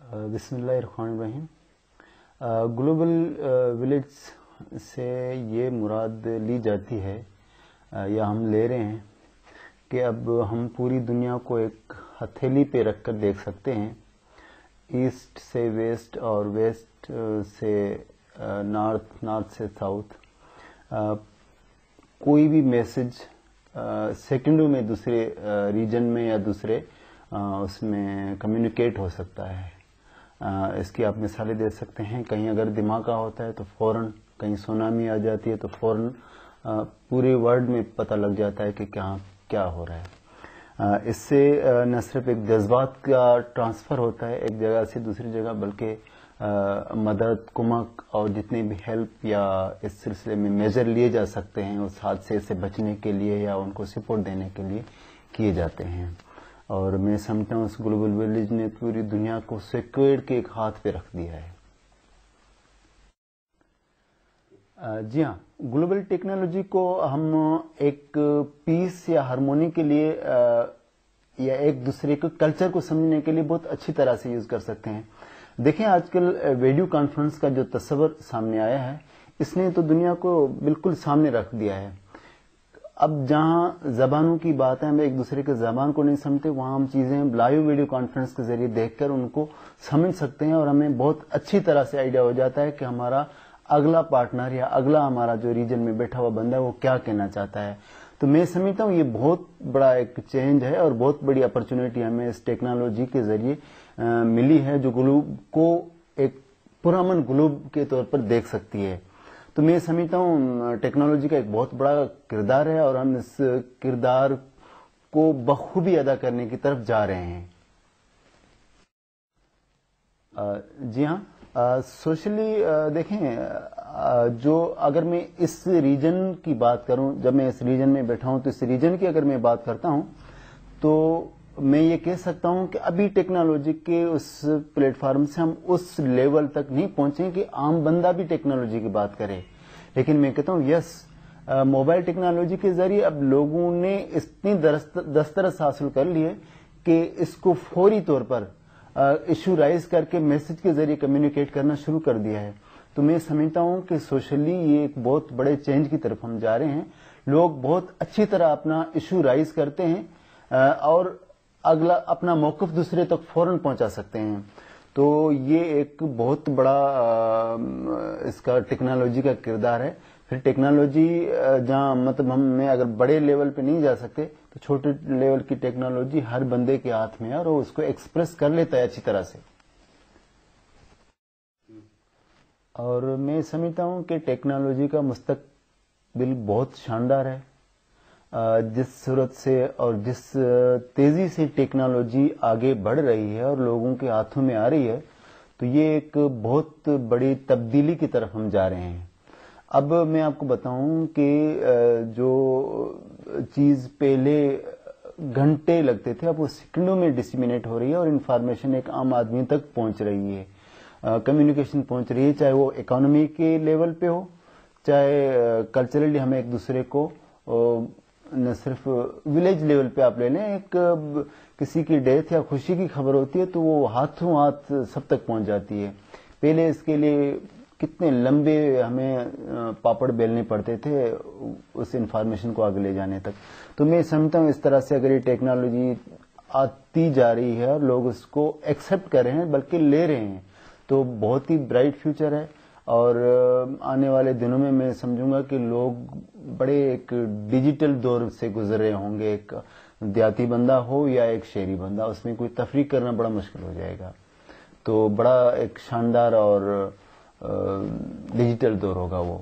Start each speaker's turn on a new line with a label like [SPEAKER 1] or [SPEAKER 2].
[SPEAKER 1] بسم اللہ الرحمن الرحیم. گلوبل ولیج سے یہ مراد لی جاتی ہے یا ہم لے رہے ہیں کہ اب ہم پوری دنیا کو ایک ہتھیلی پہ رکھ کر دیکھ سکتے ہیں. ایسٹ سے ویسٹ اور ویسٹ سے نارتھ سے ساؤتھ. کوئی بھی میسج سیکنڈوں میں دوسرے ریجن میں یا دوسرے اس میں کمیونیکیٹ ہو سکتا ہے. اس کی آپ مثالیں دے سکتے ہیں. کہیں اگر دھماکہ ہوتا ہے تو فوراً، کہیں سونامی آ جاتی ہے تو فوراً پورے ورلڈ میں پتہ لگ جاتا ہے کہ کیا ہو رہا ہے. اس سے نہ صرف ایک جذبات کا ٹرانسفر ہوتا ہے ایک جگہ سے دوسری جگہ، بلکہ مدد، کمک اور جتنے بھی ہیلپ یا اس سلسلے میں میجر لیے جا سکتے ہیں اس حادثے سے بچنے کے لیے یا ان کو سپورٹ دینے کے لیے کیے جاتے ہیں. اور میں سمجھتا ہوں اس گلوبل ولیج نے پوری دنیا کو سیکوڑ کے ایک ہاتھ پہ رکھ دیا ہے. جی ہاں، گلوبل ٹیکنالوجی کو ہم ایک پیس یا ہارمونی کے لیے یا ایک دوسرے کے کلچر کو سمجھنے کے لیے بہت اچھی طرح سے یوز کر سکتے ہیں. دیکھیں، آج کل ویڈیو کانفرنس کا جو تصور سامنے آیا ہے اس نے تو دنیا کو بالکل سامنے رکھ دیا ہے. اب جہاں زبانوں کی بات ہے، ہم ایک دوسرے کے زبان کو نہیں سمجھتے، وہاں ہم چیزیں لائیو ویڈیو کانفرنس کے ذریعے دیکھ کر ان کو سمجھ سکتے ہیں اور ہمیں بہت اچھی طرح سے آئیڈیا ہو جاتا ہے کہ ہمارا اگلا پارٹنر یا اگلا ہمارا جو ریجن میں بیٹھا ہوا بندہ ہے وہ کیا کہنا چاہتا ہے. تو میں سمجھتا ہوں یہ بہت بڑا ایک چینج ہے اور بہت بڑی اپرچونٹی ہمیں اس ٹیکنالوجی کے ذریعے ملی ہے جو گلوب کو ایک پرامن گلوب کے طور پر دیکھ سکتی ہے. تو میں سمجھتا ہوں ٹیکنالوجی کا ایک بہت بڑا کردار ہے اور ہم اس کردار کو بخوبی ادا کرنے کی طرف جا رہے ہیں. جی ہاں، سوشلی دیکھیں، جو اگر میں اس ریجن کی بات کروں، جب میں اس ریجن میں بیٹھا ہوں تو اس ریجن کی اگر میں بات کرتا ہوں تو میں یہ کہہ سکتا ہوں کہ ابھی ٹیکنالوجی کے اس پلیٹ فارم سے ہم اس لیول تک نہیں پہنچے کہ عام بندہ بھی ٹیکنالوجی کی بات کرے. لیکن میں کہتا ہوں یس، موبائل ٹیکنالوجی کے ذریعے اب لوگوں نے اتنی دسترس حاصل کر لی ہے کہ اس کو فوری طور پر ایشو رائز کر کے میسج کے ذریعے کمیونیکیٹ کرنا شروع کر دیا ہے. تو میں سمجھتا ہوں کہ سوشلی یہ ایک بہت بڑے چینج کی طرف ہم جا رہے ہیں. لوگ بہت اچھی طرح اپنا ایشو رائز کرتے ہیں اور اگلا اپنا موقف دوسرے تک فوراً پہنچا سکتے ہیں. تو یہ ایک بہت بڑا اس کا ٹیکنالوجی کا کردار ہے. پھر ٹیکنالوجی جہاں مطلب میں اگر بڑے لیول پہ نہیں جا سکتے تو چھوٹے لیول کی ٹیکنالوجی ہر بندے کے ہاتھ میں ہے اور وہ اس کو ایکسپریس کر لیتا ہے اچھی طرح سے. اور میں سمجھتا ہوں کہ ٹیکنالوجی کا مستقبل بہت شاندار ہے. جس صورت سے اور جس تیزی سے ٹیکنالوجی آگے بڑھ رہی ہے اور لوگوں کے ہاتھوں میں آ رہی ہے تو یہ ایک بہت بڑی تبدیلی کی طرف ہم جا رہے ہیں. اب میں آپ کو بتاؤں کہ جو چیز پہلے گھنٹے لگتے تھے اب وہ سیکنڈوں میں ڈسیمینیٹ ہو رہی ہے اور انفارمیشن ایک عام آدمی تک پہنچ رہی ہے، کمیونیکیشن پہنچ رہی ہے، چاہے وہ اکانومی کے لیول پہ ہو، چاہے کلچرلی ہمیں ایک دوسرے کو نہ صرف ولیج لیول پہ آپ لے لیں، ایک کسی کی ڈیتھ یا خوشی کی خبر ہوتی ہے تو وہ ہاتھوں ہاتھ سب تک پہنچ جاتی ہے. پہلے اس کے لیے کتنے لمبے ہمیں پاپڑ بیلنے پڑتے تھے اس انفارمیشن کو آگے لے جانے تک. تو میں سمجھتا ہوں اس طرح سے اگر یہ ٹیکنالوجی آتی جا رہی ہے اور لوگ اس کو ایکسپٹ کر رہے ہیں بلکہ لے رہے ہیں تو بہت ہی برائٹ فیوچر ہے. اور آنے والے دنوں میں سمجھوں گا کہ لوگ بڑے ایک ڈیجیٹل دور سے گزر رہے ہوں گے. ایک دیہاتی بندہ ہو یا ایک شہری بندہ، اس میں کوئی تفریق کرنا بڑا مشکل ہو جائے گا. تو بڑا ایک شاندار اور ڈیجیٹل دور ہوگا وہ.